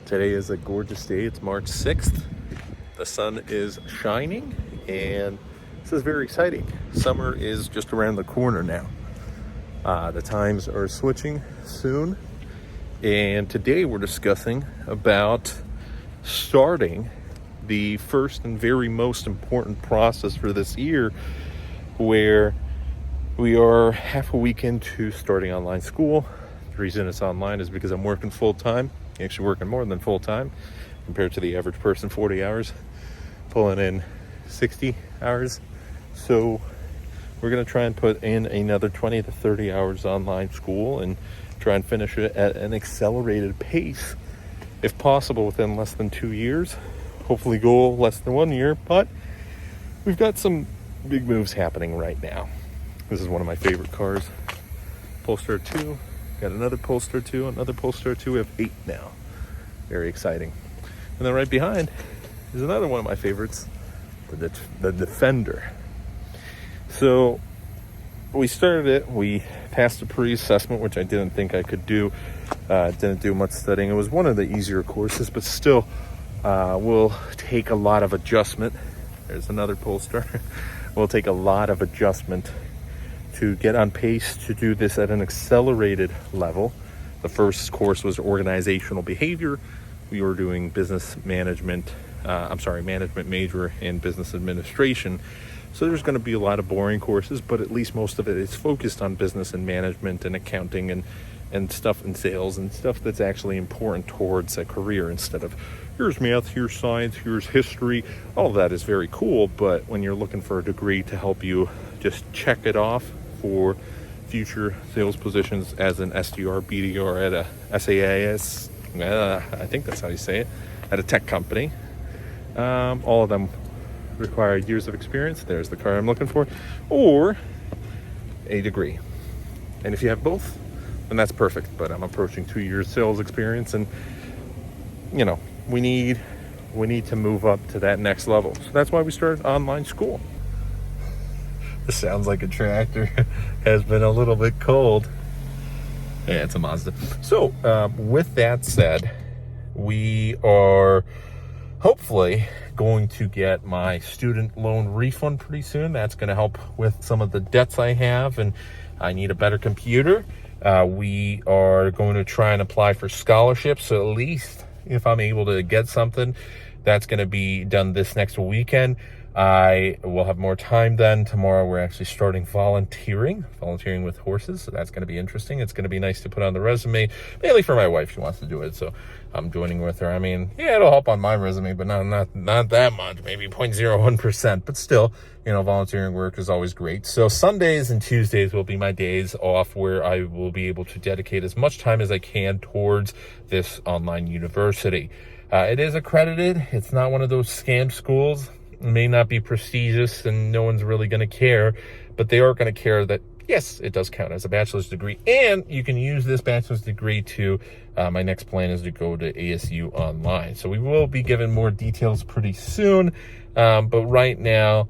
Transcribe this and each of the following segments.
Today is a gorgeous day. It's March 6th. The sun is shining and this is very exciting. Summer is just around the corner now. The times are switching soon. And today we're discussing about starting the first and very most important process for this year, where we are half a week into starting online school. The reason it's online is because I'm working full-time. Actually working more than full-time compared to the average person, 40 hours, pulling in 60 hours. So we're going to try and put in another 20 to 30 hours online school and try and finish it at an accelerated pace, if possible, within less than 2 years. Hopefully goal less than 1 year, but we've got some big moves happening right now. This is one of my favorite cars. Polestar 2. Got another Polestar 2, another Polestar 2. We have 8 now. Very exciting. And then right behind is another one of my favorites, the Defender. So we started it. We passed the pre-assessment, which I didn't think I could do. Didn't do much studying. It was one of the easier courses, but still will take a lot of adjustment. There's another Polestar. Will take a lot of adjustment to get on pace to do this at an accelerated level. The first course was organizational behavior. We were doing management major in business administration. So there's going to be a lot of boring courses, but at least most of it is focused on business and management and accounting and stuff in sales and stuff that's actually important towards a career, instead of here's math, here's science, here's history. All of that is very cool, but when you're looking for a degree to help you just check it off for future sales positions as an SDR, BDR at a SaaS, I think that's how you say it, at a tech company. All of them require years of experience. There's the car I'm looking for, or a degree. And if you have both, then that's perfect. But I'm approaching 2 years sales experience, and we need to move up to that next level. So that's why we started online school. This sounds like a tractor. Has been a little bit cold. Yeah, it's a Mazda. So with that said, we are hopefully going to get my student loan refund pretty soon. That's going to help with some of the debts I have, and I need a better computer. We are going to try and apply for scholarships. So at least if I'm able to get something, that's going to be done this next weekend. I will have more time then. Tomorrow we're actually starting volunteering with horses. So that's going to be interesting. It's going to be nice to put on the resume, mainly for my wife. She wants to do it, so I'm joining with her. I mean, yeah, it'll help on my resume, but not that much, maybe 0.01%, but still, volunteering work is always great. So Sundays and Tuesdays will be my days off, where I will be able to dedicate as much time as I can towards this online university. It is accredited. It's not one of those scam schools. It may not be prestigious and no one's really going to care, but they are going to care that, yes, it does count as a bachelor's degree, and you can use this bachelor's degree to, my next plan is to go to ASU online. So we will be given more details pretty soon, but right now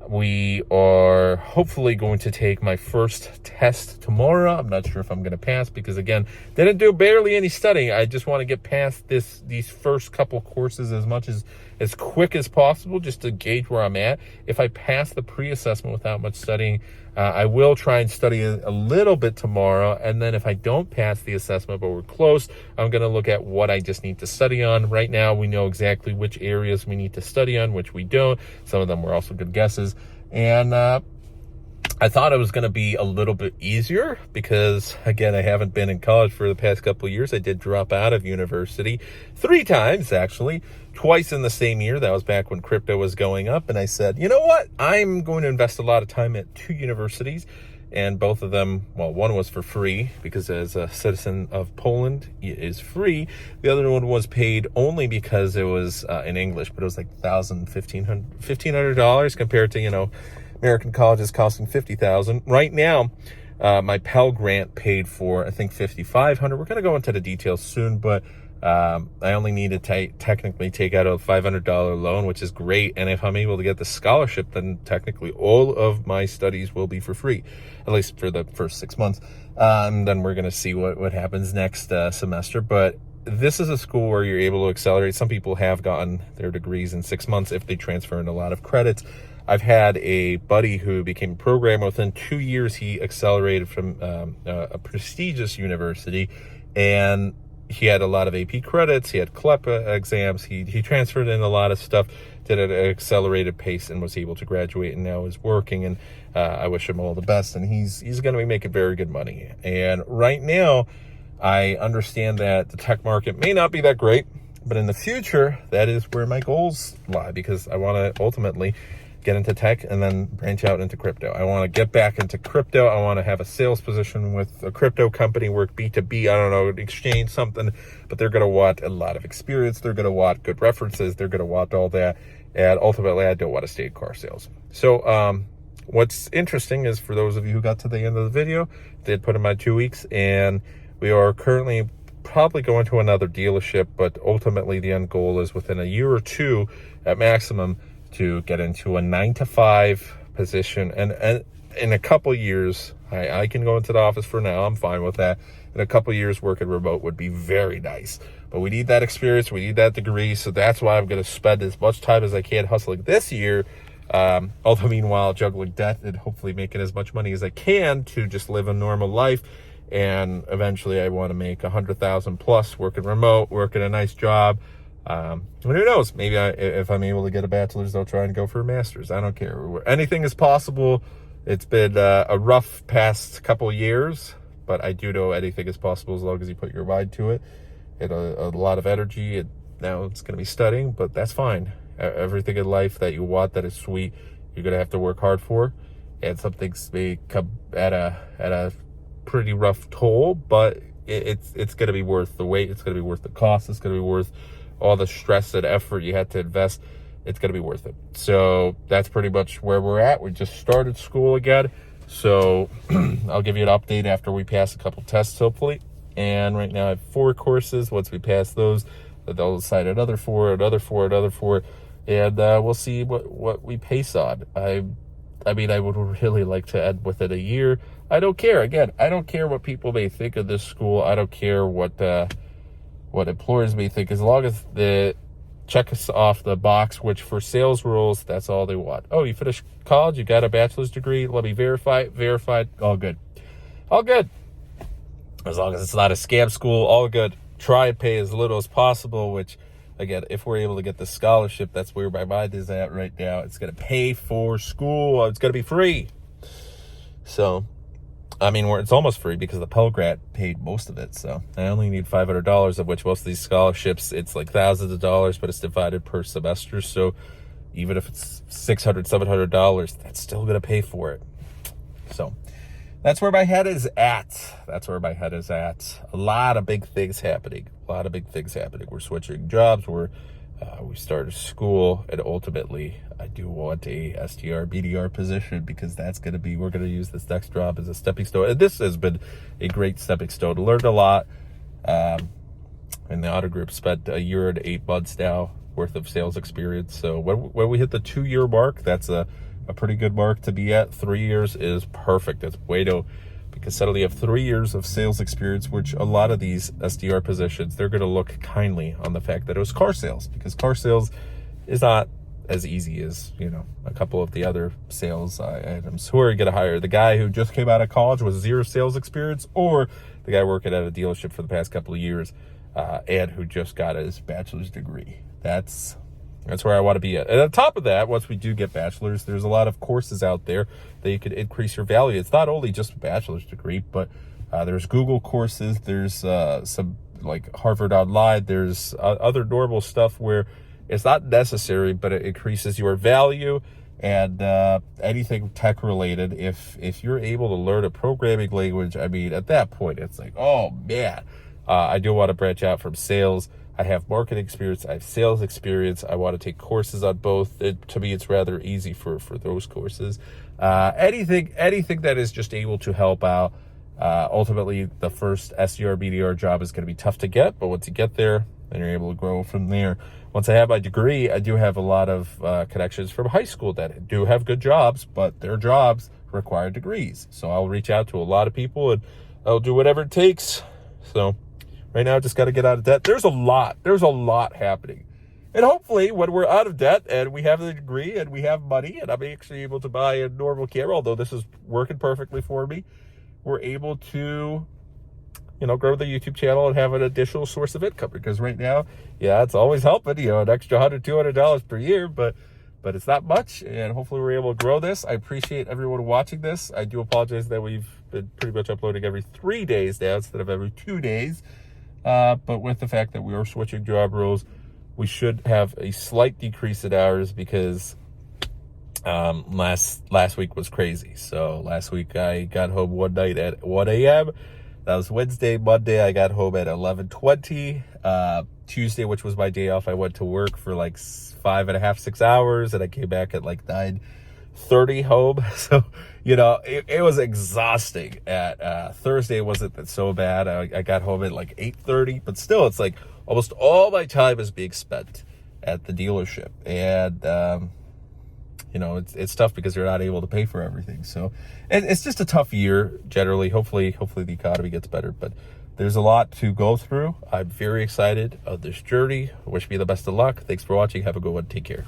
we are hopefully going to take my first test tomorrow. I'm not sure if I'm going to pass because, again, didn't do barely any studying. I just want to get past these first couple courses as quick as possible, just to gauge where I'm at. If I pass the pre-assessment without much studying, I will try and study a little bit tomorrow. And then if I don't pass the assessment, but we're close, I'm going to look at what I just need to study on. Right now, we know exactly which areas we need to study on, which we don't. Some of them were also good guesses. And I thought it was going to be a little bit easier because, again, I haven't been in college for the past couple of years. I did drop out of university 3 times, actually, twice in the same year. That was back when crypto was going up. And I said, you know what? I'm going to invest a lot of time at 2 universities. And both of them, well, one was for free because as a citizen of Poland, it is free. The other one was paid only because it was in English, but it was like $1,500 compared to, American colleges costing $50,000. Right now, my Pell Grant paid for, I think, $5,500. We're going to go into the details soon, but I only need to technically take out a $500 loan, which is great. And if I'm able to get the scholarship, then technically all of my studies will be for free, at least for the first 6 months. Then we're going to see what happens next semester. But this is a school where you're able to accelerate. Some people have gotten their degrees in 6 months if they transfer in a lot of credits. I've had a buddy who became a programmer. Within 2 years, he accelerated from a prestigious university, and he had a lot of AP credits. He had CLEP exams. He transferred in a lot of stuff, did it at an accelerated pace, and was able to graduate, and now is working. And I wish him all the best. And he's going to be making very good money. And right now, I understand that the tech market may not be that great, but in the future, that is where my goals lie, because I want to ultimately get into tech and then branch out into crypto. I want to get back into crypto. I want to have a sales position with a crypto company, work B2B, I don't know, exchange something, but they're going to want a lot of experience. They're going to want good references. They're going to want all that. And ultimately, I don't want to stay in car sales. So what's interesting is, for those of you who got to the end of the video, did put in my 2 weeks, and we are currently probably going to another dealership, but ultimately the end goal is within a year or two at maximum to get into a 9-to-5 position. And in a couple years, I can go into the office for now. I'm fine with that. In a couple years, working remote would be very nice. But we need that experience. We need that degree. So that's why I'm going to spend as much time as I can hustling this year. Although meanwhile, juggling debt and hopefully making as much money as I can to just live a normal life. And eventually I want to make 100,000 plus working remote, working a nice job. And who knows, maybe if I'm able to get a bachelor's, I'll try and go for a master's. I don't care. Anything is possible. It's been a rough past couple of years, but I do know anything is possible as long as you put your mind to it and a lot of energy. And now it's going to be studying, but that's fine. Everything in life that you want that is sweet, you're going to have to work hard for. And some things may come at a pretty rough toll, but it's going to be worth the wait. It's going to be worth the cost. It's going to be worth all the stress and effort you had to invest. It's going to be worth it. So that's pretty much where we're at. We just started school again. So I'll give you an update after we pass a couple tests, hopefully. And right now I have 4 courses. Once we pass those, they'll decide another 4, another 4, another 4. And we'll see what we pace on. I mean, I would really like to end within a year. I don't care. Again, I don't care what people may think of this school. I don't care what employers may think, as long as they check us off the box, which for sales rules, that's all they want. Oh, you finished college, you got a bachelor's degree, let me verified, all good. All good. As long as it's not a scam school, all good. Try and pay as little as possible, which, again, if we're able to get the scholarship, that's where my mind is at right now. It's going to pay for school. It's going to be free. So, I mean, it's almost free because the Pell Grant paid most of it. So I only need $500, of which most of these scholarships, it's like thousands of dollars, but it's divided per semester. So even if it's $600, $700, that's still going to pay for it. So that's where my head is at. A lot of big things happening. We're switching jobs. We started school, and ultimately I do want a SDR, BDR position, because we're going to use this next job as a stepping stone. And this has been a great stepping stone. Learned a lot. And the Auto Group spent a year and 8 months now worth of sales experience. So when we hit the 2-year mark, that's a pretty good mark to be at. 3 years is perfect. That's bueno, because suddenly you have 3 years of sales experience, which a lot of these SDR positions, they're going to look kindly on the fact that it was car sales, because car sales is not as easy as, a couple of the other sales items. Who are you going to hire? The guy who just came out of college with 0 sales experience, or the guy working at a dealership for the past couple of years and who just got his bachelor's degree? That's where I want to be at. And on top of that, once we do get bachelor's, there's a lot of courses out there that you could increase your value. It's not only just a bachelor's degree, but there's Google courses. There's some like Harvard Online. There's other normal stuff where it's not necessary, but it increases your value. And anything tech related, if you're able to learn a programming language, I mean, at that point, it's like, oh man, I do want to branch out from sales. I have marketing experience. I have sales experience. I want to take courses on both. To me, it's rather easy for those courses. Anything that is just able to help out. Ultimately, the first SDR, BDR job is going to be tough to get, but once you get there, then you're able to grow from there. Once I have my degree, I do have a lot of connections from high school that do have good jobs, but their jobs require degrees. So I'll reach out to a lot of people, and I'll do whatever it takes. So Right now, just got to get out of debt. There's a lot happening. And hopefully when we're out of debt and we have the degree and we have money and I'm actually able to buy a normal camera, although this is working perfectly for me, we're able to, grow the YouTube channel and have an additional source of income. Because right now, yeah, it's always helping, an extra $100, $200 per year, but it's not much. And hopefully we're able to grow this. I appreciate everyone watching this. I do apologize that we've been pretty much uploading every 3 days now instead of every 2 days. But with the fact that we are switching job roles, we should have a slight decrease in hours because last week was crazy. So last week I got home one night at 1 a.m. That was Wednesday. Monday I got home at 11:20. Tuesday, which was my day off, I went to work for like 5.5, 6 hours, and I came back at like 9:30 home. So, it was exhausting. At Thursday wasn't so bad. I got home at like 8:30, but still, it's like almost all my time is being spent at the dealership. And, it's tough because you're not able to pay for everything. So it's just a tough year generally. Hopefully the economy gets better, but there's a lot to go through. I'm very excited of this journey. Wish me the best of luck. Thanks for watching. Have a good one. Take care.